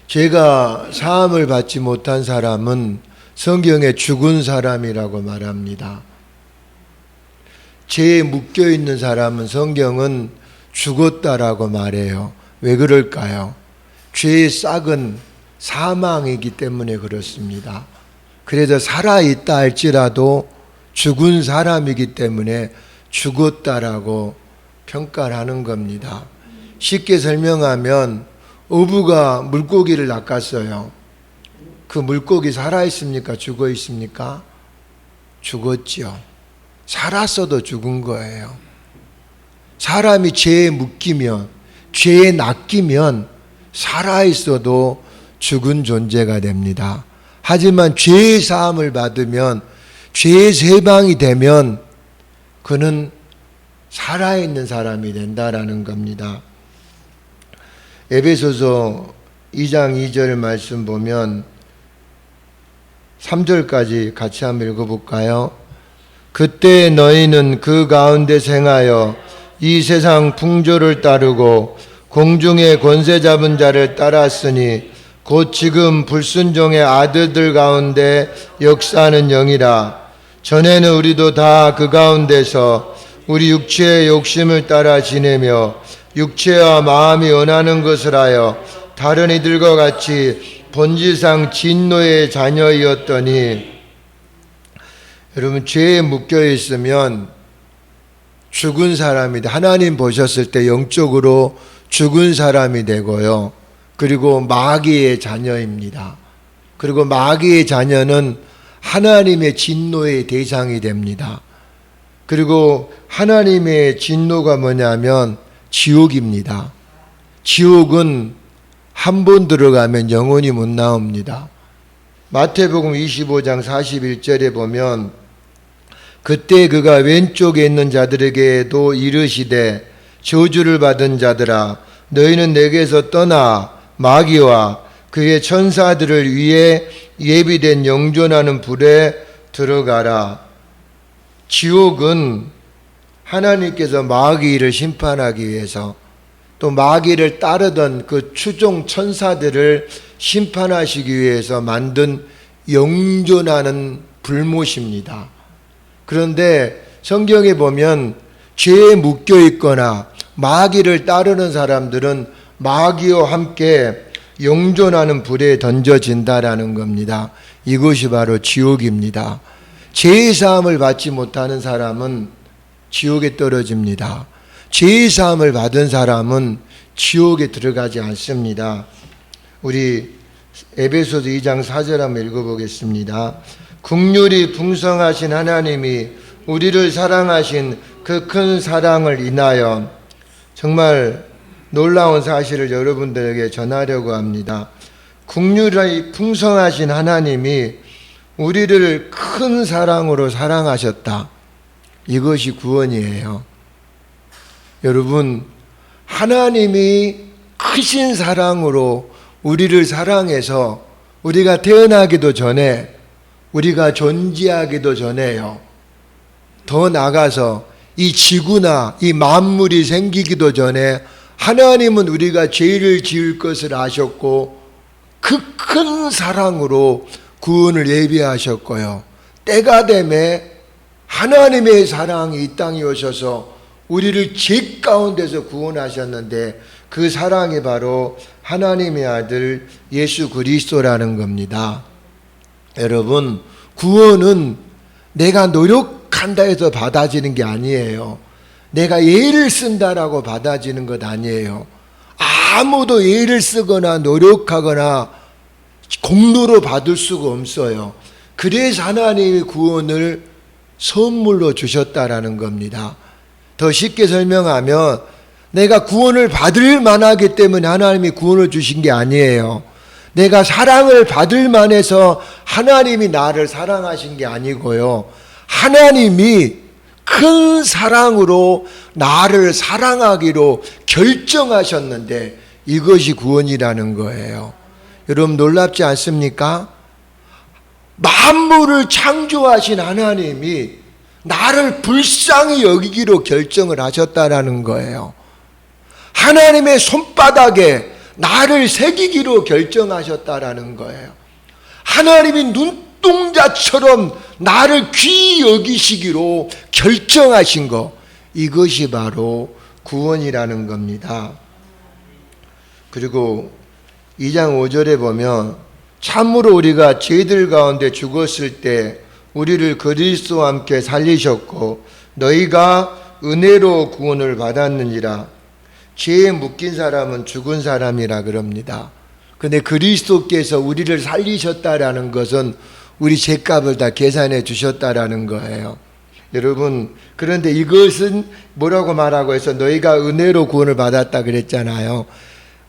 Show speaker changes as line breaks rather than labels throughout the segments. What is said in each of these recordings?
죄가 사함을 받지 못한 사람은 성경에 죽은 사람이라고 말합니다. 죄에 묶여 있는 사람은 성경은 죽었다라고 말해요. 왜 그럴까요? 죄의 싹은 사망이기 때문에 그렇습니다. 그래서 살아있다 할지라도 죽은 사람이기 때문에 죽었다라고 평가를 하는 겁니다. 쉽게 설명하면 어부가 물고기를 낚았어요. 그 물고기 살아있습니까? 죽어있습니까? 죽었죠. 살았어도 죽은 거예요. 사람이 죄에 묶이면, 죄에 낚이면 살아있어도 죽은 존재가 됩니다. 하지만 죄의 사함을 받으면, 죄의 세방이 되면 그는 살아있는 사람이 된다라는 겁니다. 에베소서 2장 2절 말씀 보면 3절까지 같이 한번 읽어볼까요? 그때 너희는 그 가운데 생하여 이 세상 풍조를 따르고 공중의 권세 잡은 자를 따랐으니 곧 지금 불순종의 아들들 가운데 역사하는 영이라. 전에는 우리도 다 그 가운데서 우리 육체의 욕심을 따라 지내며 육체와 마음이 원하는 것을 하여 다른 이들과 같이 본질상 진노의 자녀이었더니, 여러분, 죄에 묶여 있으면 죽은 사람이 돼. 하나님 보셨을 때 영적으로 죽은 사람이 되고요. 그리고 마귀의 자녀입니다. 그리고 마귀의 자녀는 하나님의 진노의 대상이 됩니다. 그리고 하나님의 진노가 뭐냐면 지옥입니다. 지옥은 한 번 들어가면 영원히 못 나옵니다. 마태복음 25장 41절에 보면 그때 그가 왼쪽에 있는 자들에게도 이르시되 저주를 받은 자들아 너희는 내게서 떠나 마귀와 그의 천사들을 위해 예비된 영존하는 불에 들어가라. 지옥은 하나님께서 마귀를 심판하기 위해서 또 마귀를 따르던 그 추종 천사들을 심판하시기 위해서 만든 영존하는 불못입니다. 그런데 성경에 보면 죄에 묶여 있거나 마귀를 따르는 사람들은 마귀와 함께 영존하는 불에 던져진다라는 겁니다. 이것이 바로 지옥입니다. 죄의 사함을 받지 못하는 사람은 지옥에 떨어집니다. 죄의 사함을 받은 사람은 지옥에 들어가지 않습니다. 우리 에베소서 2장 4절 한번 읽어보겠습니다. 긍휼이 풍성하신 하나님이 우리를 사랑하신 그 큰 사랑을 인하여, 정말 놀라운 사실을 여러분들에게 전하려고 합니다. 긍휼이 풍성하신 하나님이 우리를 큰 사랑으로 사랑하셨다. 이것이 구원이에요. 여러분, 하나님이 크신 사랑으로 우리를 사랑해서 우리가 태어나기도 전에, 우리가 존재하기도 전에요. 더 나아가서 이 지구나 이 만물이 생기기도 전에 하나님은 우리가 죄를 지을 것을 아셨고 그 큰 사랑으로 구원을 예비하셨고요. 때가 되매 하나님의 사랑이 이 땅에 오셔서 우리를 죄 가운데서 구원하셨는데 그 사랑이 바로 하나님의 아들 예수 그리스도라는 겁니다. 여러분, 구원은 내가 노력한다 해서 받아지는 게 아니에요. 내가 예를 쓴다라고 받아지는 것 아니에요. 아무도 예를 쓰거나 노력하거나 공로로 받을 수가 없어요. 그래서 하나님이 구원을 선물로 주셨다라는 겁니다. 더 쉽게 설명하면 내가 구원을 받을 만하기 때문에 하나님이 구원을 주신 게 아니에요. 내가 사랑을 받을 만해서 하나님이 나를 사랑하신 게 아니고요. 하나님이 큰 사랑으로 나를 사랑하기로 결정하셨는데 이것이 구원이라는 거예요. 여러분, 놀랍지 않습니까? 만물을 창조하신 하나님이 나를 불쌍히 여기기로 결정을 하셨다라는 거예요. 하나님의 손바닥에 나를 새기기로 결정하셨다라는 거예요. 하나님이 눈동자처럼 나를 귀히 여기시기로 결정하신 것, 이것이 바로 구원이라는 겁니다. 그리고 2장 5절에 보면 참으로 우리가 죄들 가운데 죽었을 때 우리를 그리스도와 함께 살리셨고 너희가 은혜로 구원을 받았느니라. 죄에 묶인 사람은 죽은 사람이라 그럽니다. 근데 그리스도께서 우리를 살리셨다라는 것은 우리 죄값을 다 계산해 주셨다라는 거예요. 여러분, 그런데 이것은 뭐라고 말하고 해서 너희가 은혜로 구원을 받았다 그랬잖아요.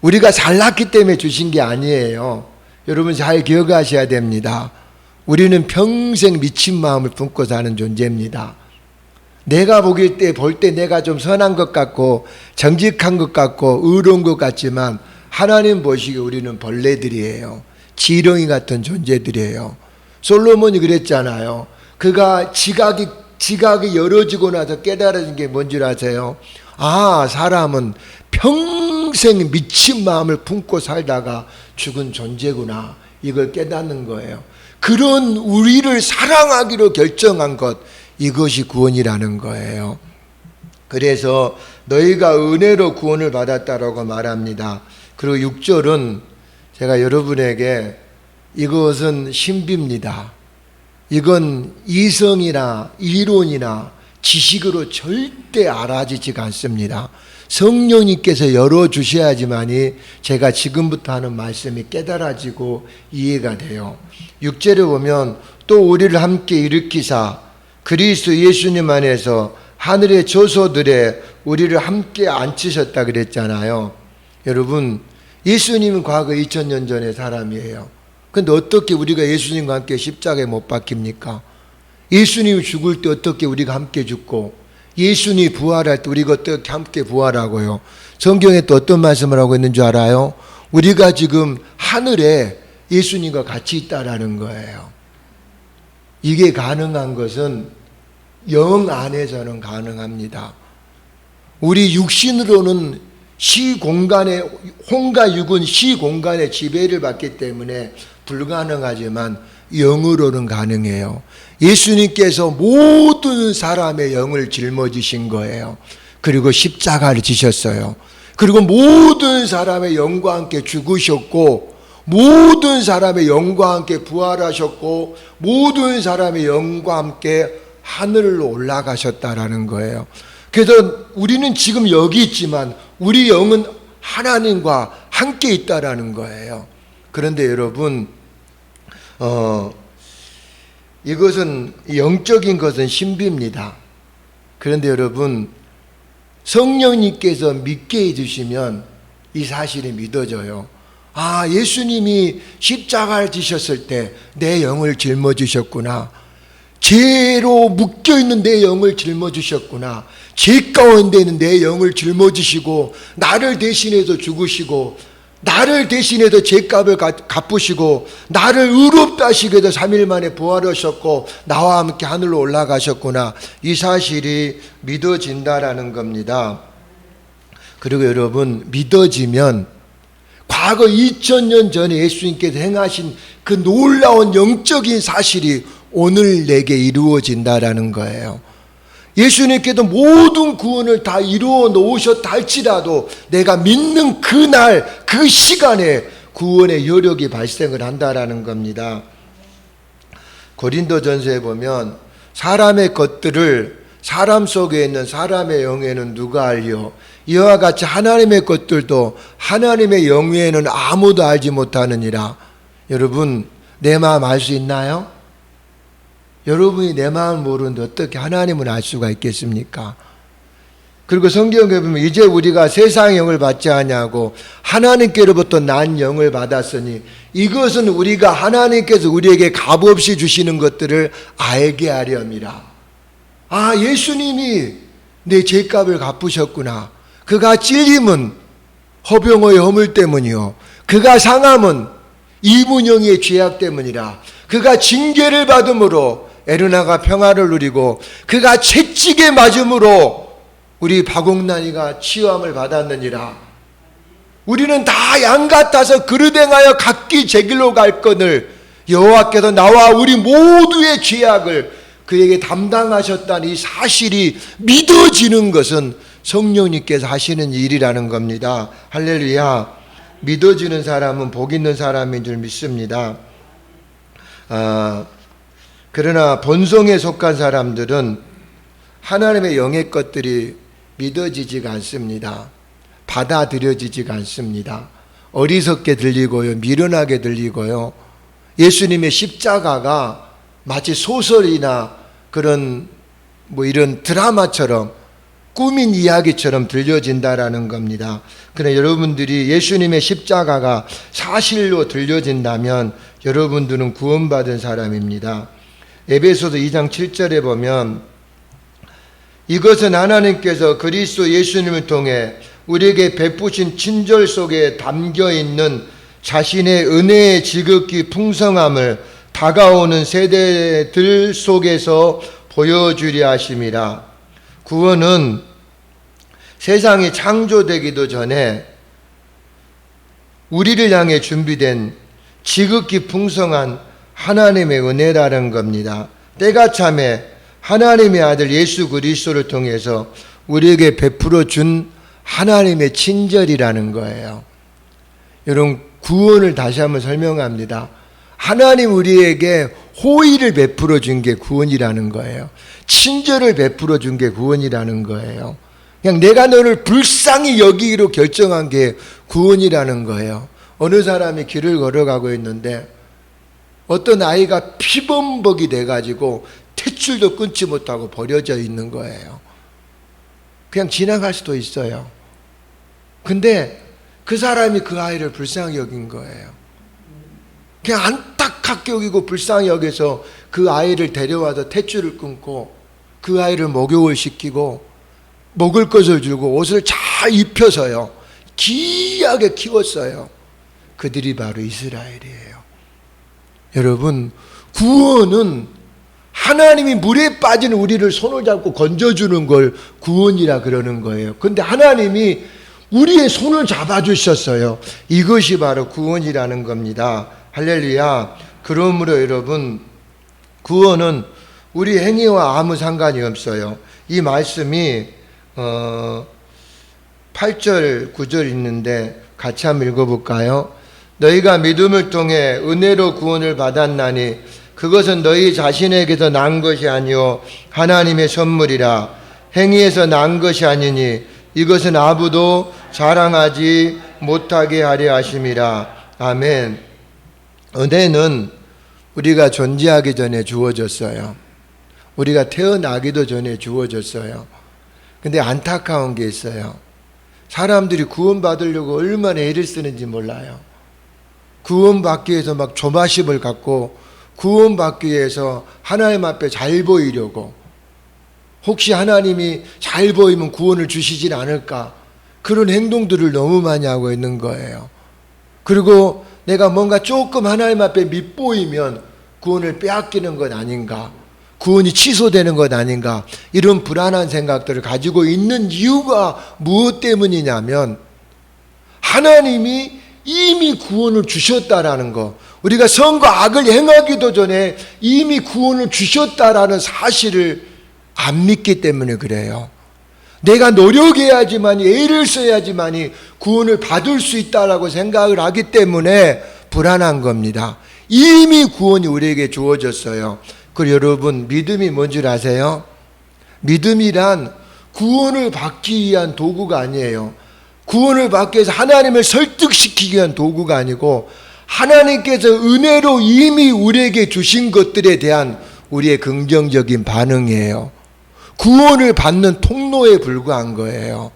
우리가 잘났기 때문에 주신 게 아니에요. 여러분 잘 기억하셔야 됩니다. 우리는 평생 미친 마음을 품고 사는 존재입니다. 내가 볼 때 내가 좀 선한 것 같고 정직한 것 같고 의로운 것 같지만 하나님 보시기에 우리는 벌레들이에요. 지렁이 같은 존재들이에요. 솔로몬이 그랬잖아요. 그가 지각이 열어지고 나서 깨달은 게 뭔지 아세요? 아, 사람은 평생 미친 마음을 품고 살다가 죽은 존재구나. 이걸 깨닫는 거예요. 그런 우리를 사랑하기로 결정한 것, 이것이 구원이라는 거예요. 그래서 너희가 은혜로 구원을 받았다라고 말합니다. 그리고 6절은 제가 여러분에게 이것은 신비입니다. 이건 이성이나 이론이나 지식으로 절대 알아지지가 않습니다. 성령님께서 열어주셔야지만이 제가 지금부터 하는 말씀이 깨달아지고 이해가 돼요. 6절에 보면 또 우리를 함께 일으키사 그리스도 예수님 안에서 하늘의 조소들에 우리를 함께 앉히셨다 그랬잖아요. 여러분, 예수님은 과거 2000년 전의 사람이에요. 근데 어떻게 우리가 예수님과 함께 십자가에 못 박힙니까? 예수님이 죽을 때 어떻게 우리가 함께 죽고 예수님이 부활할 때 우리가 어떻게 함께 부활하고요. 성경에 또 어떤 말씀을 하고 있는 줄 알아요? 우리가 지금 하늘에 예수님과 같이 있다라는 거예요. 이게 가능한 것은 영 안에서는 가능합니다. 우리 육신으로는 시공간의 혼과 육은 시공간의 지배를 받기 때문에 불가능하지만 영으로는 가능해요. 예수님께서 모든 사람의 영을 짊어지신 거예요. 그리고 십자가를 지셨어요. 그리고 모든 사람의 영과 함께 죽으셨고 모든 사람의 영과 함께 부활하셨고 모든 사람의 영과 함께 하늘로 올라가셨다라는 거예요. 그래서 우리는 지금 여기 있지만 우리 영은 하나님과 함께 있다라는 거예요. 그런데 여러분, 이것은 영적인 것은 신비입니다. 그런데 여러분, 성령님께서 믿게 해주시면 이 사실이 믿어져요. 아, 예수님이 십자가를 지셨을 때 내 영을 짊어지셨구나. 죄로 묶여있는 내 영을 짊어지셨구나. 죄 가운데 있는 내 영을 짊어지시고 나를 대신해서 죽으시고 나를 대신해서 죄값을 갚으시고 나를 의롭다 하시기 위해서 3일 만에 부활하셨고 나와 함께 하늘로 올라가셨구나. 이 사실이 믿어진다라는 겁니다. 그리고 여러분, 믿어지면 과거 2000년 전에 예수님께서 행하신 그 놀라운 영적인 사실이 오늘 내게 이루어진다라는 거예요. 예수님께도 모든 구원을 다 이루어 놓으셨다 할지라도 내가 믿는 그날 그 시간에 구원의 여력이 발생을 한다라는 겁니다. 고린도전서에 보면 사람의 것들을 사람 속에 있는 사람의 영에는 누가 알려? 이와 같이 하나님의 것들도 하나님의 영에는 아무도 알지 못하느니라. 여러분, 내 마음 알 수 있나요? 여러분이 내 마음을 모르는데 어떻게 하나님을 알 수가 있겠습니까? 그리고 성경에 보면 이제 우리가 세상의 영을 받지 아니하고 하나님께로부터 난 영을 받았으니 이것은 우리가 하나님께서 우리에게 값없이 주시는 것들을 알게 하렴이라. 아, 예수님이 내 죄값을 갚으셨구나. 그가 찔림은 허병의 허물 때문이요 그가 상함은 이문영의 죄악 때문이라. 그가 징계를 받음으로 에르나가 평화를 누리고 그가 채찍에 맞음으로 우리 박옥난이가 치유함을 받았느니라. 우리는 다 양 같아서 그릇 행하여 각기 제 길로 갈거늘 여호와께서 나와 우리 모두의 죄악을 그에게 담당하셨다는 이 사실이 믿어지는 것은 성령님께서 하시는 일이라는 겁니다. 할렐루야. 믿어지는 사람은 복 있는 사람인 줄 믿습니다. 그러나 본성에 속한 사람들은 하나님의 영의 것들이 믿어지지가 않습니다. 받아들여지지가 않습니다. 어리석게 들리고요, 미련하게 들리고요. 예수님의 십자가가 마치 소설이나 그런 이런 드라마처럼 꾸민 이야기처럼 들려진다라는 겁니다. 그러나 여러분들이 예수님의 십자가가 사실로 들려진다면 여러분들은 구원받은 사람입니다. 에베소서 2장 7절에 보면 이것은 하나님께서 그리스도 예수님을 통해 우리에게 베푸신 친절 속에 담겨있는 자신의 은혜의 지극히 풍성함을 다가오는 세대들 속에서 보여주려 하심이라. 구원은 세상이 창조되기도 전에 우리를 향해 준비된 지극히 풍성한 하나님의 은혜라는 겁니다. 때가 참에 하나님의 아들 예수 그리스도를 통해서 우리에게 베풀어 준 하나님의 친절이라는 거예요. 여러분, 구원을 다시 한번 설명합니다. 하나님 우리에게 호의를 베풀어 준 게 구원이라는 거예요. 친절을 베풀어 준 게 구원이라는 거예요. 그냥 내가 너를 불쌍히 여기기로 결정한 게 구원이라는 거예요. 어느 사람이 길을 걸어가고 있는데 어떤 아이가 피범벅이 돼가지고 탯줄도 끊지 못하고 버려져 있는 거예요. 그냥 지나갈 수도 있어요. 근데 그 사람이 그 아이를 불쌍히 여긴 거예요. 그냥 안타깝게 여기고 불쌍히 여겨서 그 아이를 데려와서 탯줄을 끊고 그 아이를 목욕을 시키고 먹을 것을 주고 옷을 잘 입혀서요, 귀하게 키웠어요. 그들이 바로 이스라엘이에요. 여러분, 구원은 하나님이 물에 빠진 우리를 손을 잡고 건져주는 걸 구원이라 그러는 거예요. 근데 하나님이 우리의 손을 잡아주셨어요. 이것이 바로 구원이라는 겁니다. 할렐루야. 그러므로 여러분, 구원은 우리 행위와 아무 상관이 없어요. 이 말씀이 8절 9절 있는데 같이 한번 읽어볼까요? 너희가 믿음을 통해 은혜로 구원을 받았나니 그것은 너희 자신에게서 난 것이 아니요 하나님의 선물이라. 행위에서 난 것이 아니니 이것은 아무도 자랑하지 못하게 하려 하심이라. 아멘. 은혜는 우리가 존재하기 전에 주어졌어요. 우리가 태어나기도 전에 주어졌어요. 근데 안타까운 게 있어요. 사람들이 구원받으려고 얼마나 애를 쓰는지 몰라요. 구원받기 위해서 막 조바심을 갖고 구원받기 위해서 하나님 앞에 잘 보이려고, 혹시 하나님이 잘 보이면 구원을 주시진 않을까, 그런 행동들을 너무 많이 하고 있는 거예요. 그리고 내가 뭔가 조금 하나님 앞에 밉보이면 구원을 빼앗기는 것 아닌가, 구원이 취소되는 것 아닌가, 이런 불안한 생각들을 가지고 있는 이유가 무엇 때문이냐면 하나님이 이미 구원을 주셨다라는 거, 우리가 선과 악을 행하기도 전에 이미 구원을 주셨다라는 사실을 안 믿기 때문에 그래요. 내가 노력해야지만, 애를 써야지만 구원을 받을 수 있다라고 생각을 하기 때문에 불안한 겁니다. 이미 구원이 우리에게 주어졌어요. 그리고 여러분, 믿음이 뭔 줄 아세요? 믿음이란 구원을 받기 위한 도구가 아니에요. 구원을 받기 위해서 하나님을 설득시키기 위한 도구가 아니고 하나님께서 은혜로 이미 우리에게 주신 것들에 대한 우리의 긍정적인 반응이에요. 구원을 받는 통로에 불과한 거예요.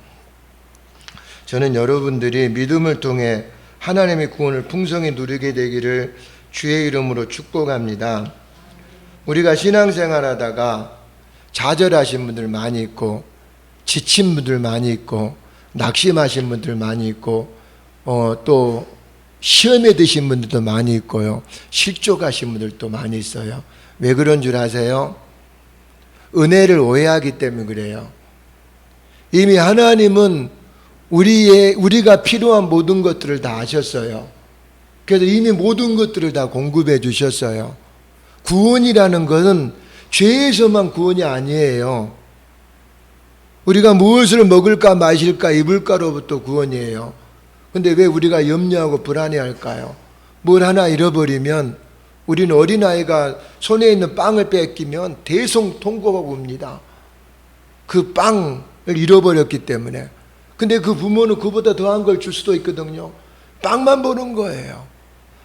저는 여러분들이 믿음을 통해 하나님의 구원을 풍성히 누리게 되기를 주의 이름으로 축복합니다. 우리가 신앙생활 하다가 좌절하신 분들 많이 있고, 지친 분들 많이 있고, 낙심하신 분들 많이 있고, 또 시험에 드신 분들도 많이 있고요, 실족하신 분들도 많이 있어요. 왜 그런 줄 아세요? 은혜를 오해하기 때문에 그래요. 이미 하나님은 우리가 필요한 모든 것들을 다 아셨어요. 그래서 이미 모든 것들을 다 공급해 주셨어요. 구원이라는 것은 죄에서만 구원이 아니에요. 우리가 무엇을 먹을까 마실까 입을까로부터 구원이에요. 근데 왜 우리가 염려하고 불안해할까요? 뭘 하나 잃어버리면 우리는 어린아이가 손에 있는 빵을 뺏기면 대성통곡하고 옵니다. 그 빵을 잃어버렸기 때문에. 근데 그 부모는 그보다 더한 걸 줄 수도 있거든요. 빵만 보는 거예요.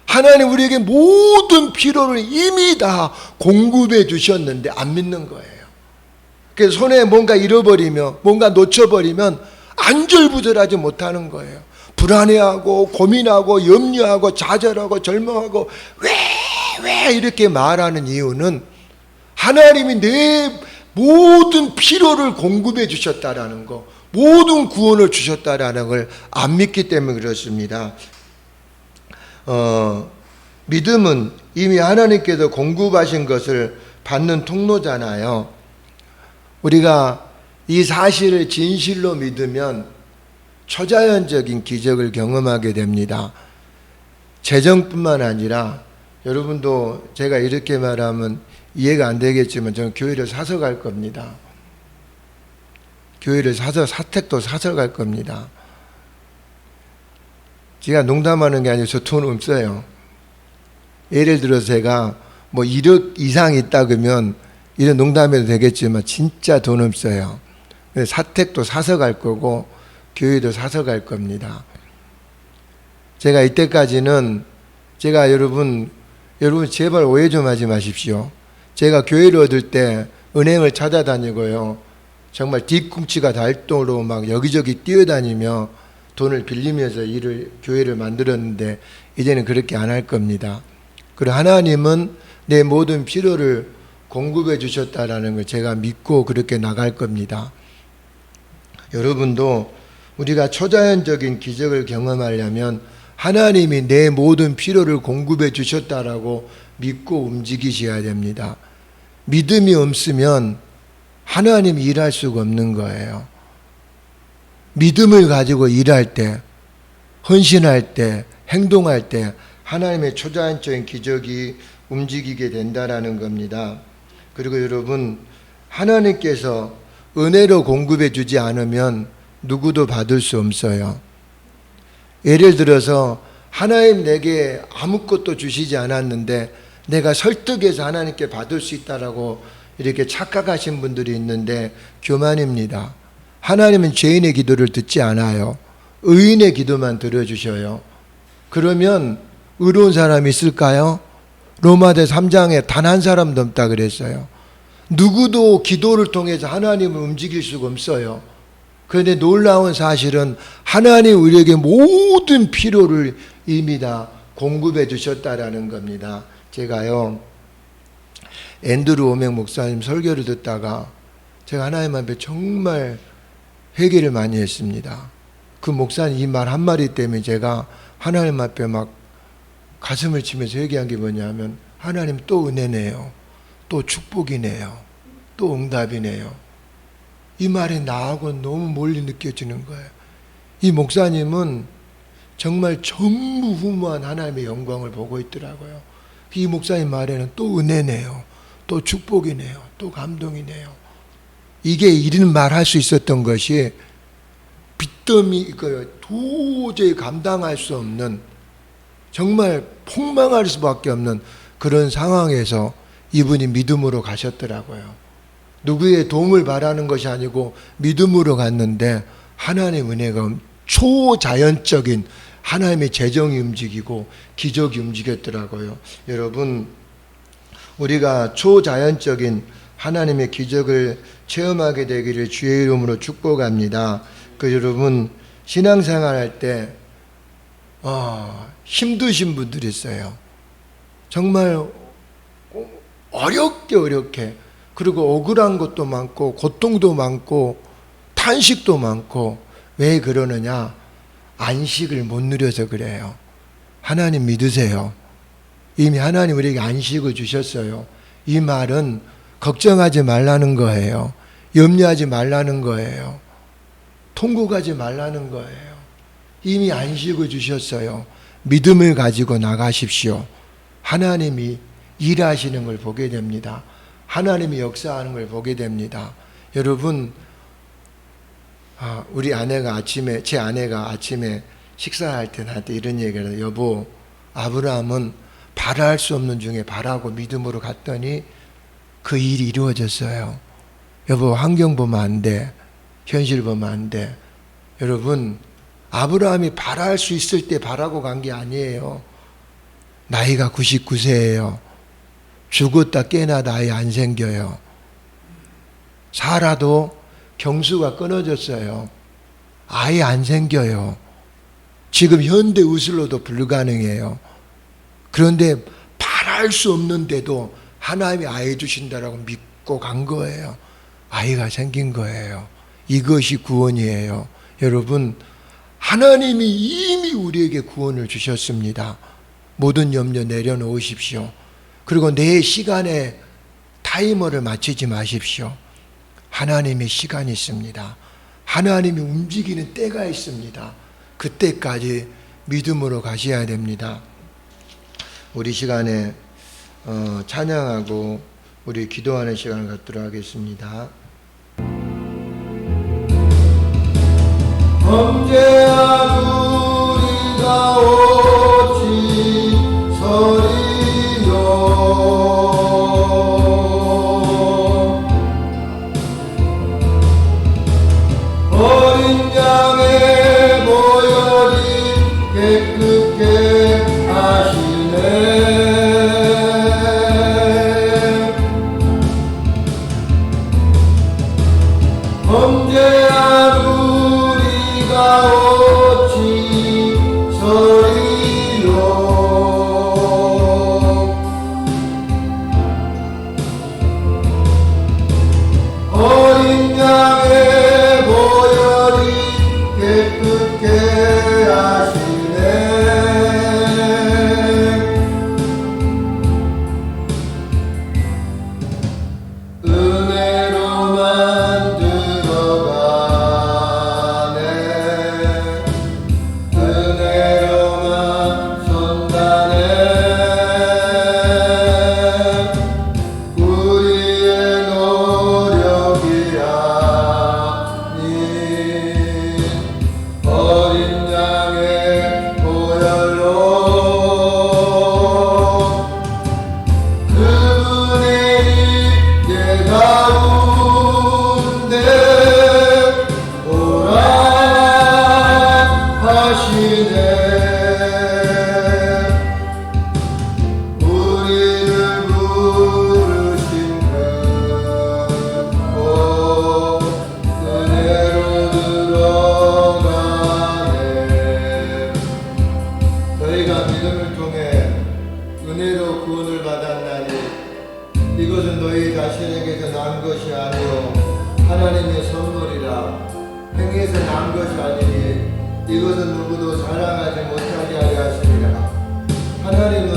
하나님 우리에게 모든 필요를 이미 다 공급해 주셨는데 안 믿는 거예요. 그래서 손에 뭔가 잃어버리면, 뭔가 놓쳐버리면 안절부절하지 못하는 거예요. 불안해하고 고민하고 염려하고 좌절하고 절망하고 왜 이렇게 말하는 이유는 하나님이 내 모든 필요를 공급해 주셨다라는 거, 모든 구원을 주셨다라는 걸 안 믿기 때문에 그렇습니다. 믿음은 이미 하나님께서 공급하신 것을 받는 통로잖아요. 우리가 이 사실을 진실로 믿으면 초자연적인 기적을 경험하게 됩니다. 재정뿐만 아니라 여러분도 제가 이렇게 말하면 이해가 안 되겠지만 저는 교회를 사서 갈 겁니다. 교회를 사서 사택도 사서 갈 겁니다. 제가 농담하는 게 아니라 저 돈 없어요. 예를 들어서 제가 뭐 1억 이상 있다 그러면 이런 농담해도 되겠지만 진짜 돈 없어요. 사택도 사서 갈 거고 교회도 사서 갈 겁니다. 제가 이때까지는 제가 여러분 제발 오해 좀 하지 마십시오. 제가 교회를 얻을 때 은행을 찾아다니고요. 정말 뒤꿈치가 닳도록 막 여기저기 뛰어다니며 돈을 빌리면서 교회를 만들었는데 이제는 그렇게 안 할 겁니다. 그리고 하나님은 내 모든 필요를 공급해 주셨다라는 걸 제가 믿고 그렇게 나갈 겁니다. 여러분도 우리가 초자연적인 기적을 경험하려면 하나님이 내 모든 필요를 공급해 주셨다라고 믿고 움직이셔야 됩니다. 믿음이 없으면 하나님이 일할 수가 없는 거예요. 믿음을 가지고 일할 때, 헌신할 때, 행동할 때 하나님의 초자연적인 기적이 움직이게 된다라는 겁니다. 그리고 여러분, 하나님께서 은혜로 공급해 주지 않으면 누구도 받을 수 없어요. 예를 들어서 하나님 내게 아무것도 주시지 않았는데 내가 설득해서 하나님께 받을 수 있다라고 이렇게 착각하신 분들이 있는데 교만입니다. 하나님은 죄인의 기도를 듣지 않아요. 의인의 기도만 들어주셔요. 그러면 의로운 사람이 있을까요? 로마서 3장에 단 한 사람도 없다 그랬어요. 누구도 기도를 통해서 하나님을 움직일 수가 없어요. 그런데 놀라운 사실은 하나님 우리에게 모든 필요를 이미 다 공급해 주셨다라는 겁니다. 제가요 앤드루 오맥 목사님 설교를 듣다가 제가 하나님 앞에 정말 회개를 많이 했습니다. 그 목사님 이 말 한마디 때문에 제가 하나님 앞에 막 가슴을 치면서 회개한 게 뭐냐면 하나님 또 은혜네요. 또 축복이네요. 또 응답이네요. 이 말이 나하고 너무 멀리 느껴지는 거예요. 이 목사님은 정말 전무후무한 하나님의 영광을 보고 있더라고요. 이 목사님 말에는 또 은혜네요. 또 축복이네요. 또 감동이네요. 이게 이런 말할 수 있었던 것이 빚더미 도저히 감당할 수 없는 정말 폭망할 수밖에 없는 그런 상황에서 이분이 믿음으로 가셨더라고요. 누구의 도움을 바라는 것이 아니고 믿음으로 갔는데 하나님의 은혜가 초자연적인 하나님의 재정이 움직이고 기적이 움직였더라고요. 여러분, 우리가 초자연적인 하나님의 기적을 체험하게 되기를 주의 이름으로 축복합니다. 여러분, 신앙생활 할 때 힘드신 분들이 있어요. 정말 어렵게 그리고 억울한 것도 많고 고통도 많고 탄식도 많고 왜 그러느냐? 안식을 못 누려서 그래요. 하나님 믿으세요. 이미 하나님 우리에게 안식을 주셨어요. 이 말은 걱정하지 말라는 거예요. 염려하지 말라는 거예요. 통고 가지 말라는 거예요. 이미 안식을 주셨어요. 믿음을 가지고 나가십시오. 하나님이 일하시는 걸 보게 됩니다. 하나님이 역사하는 걸 보게 됩니다. 여러분, 우리 아내가 아침에, 제 아내가 아침에 식사할 때 나한테 이런 얘기를 해요. 여보, 아브라함은 바랄 수 없는 중에 바라고 믿음으로 갔더니 그 일이 이루어졌어요. 여보, 환경 보면 안 돼. 현실 보면 안 돼. 여러분, 아브라함이 바랄 수 있을 때 바라고 간 게 아니에요. 나이가 99세예요. 죽었다 깨나다 아예 안 생겨요. 사라도 경수가 끊어졌어요. 아예 안 생겨요. 지금 현대 의술로도 불가능해요. 그런데 바랄 수 없는데도 하나님이 아이 주신다라고 믿고 간 거예요. 아이가 생긴 거예요. 이것이 구원이에요. 여러분, 하나님이 이미 우리에게 구원을 주셨습니다. 모든 염려 내려놓으십시오. 그리고 내 시간에 타이머를 맞추지 마십시오. 하나님의 시간이 있습니다. 하나님이 움직이는 때가 있습니다. 그때까지 믿음으로 가셔야 됩니다. 우리 시간에 찬양하고 우리 기도하는 시간을 갖도록 하겠습니다. 언제야 우리가 오지 서리요. 어린 양의 보혈이 깨끗게 하시네. 언제야 우리가 오지 서리요. 어린 양의 보혈이 깨끗게 하시네. 은혜로만 들어가네. 은혜로만 선다네. 우리의 노력이 아닌 어린 양의 보혈로 그분의 내 가운데 오라 하시네. 우리를 부르신 그 은혜로 들어가네. 너희가 믿음을 통해 은혜로 구원을 받았나니 이것은 너희 자신에게서 난 것이 아니요 하나님의 선물이라. 행해서 난 것이 아니니 이것은 누구도 자랑하지 못하게 하려 하십니다. 하나님은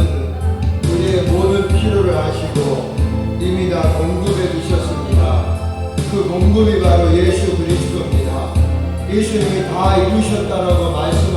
우리의 모든 필요를 아시고 이미 다 공급해 주셨습니다. 그 공급이 바로 예수 그리스도입니다. 예수님이 다 이루셨다라고 말씀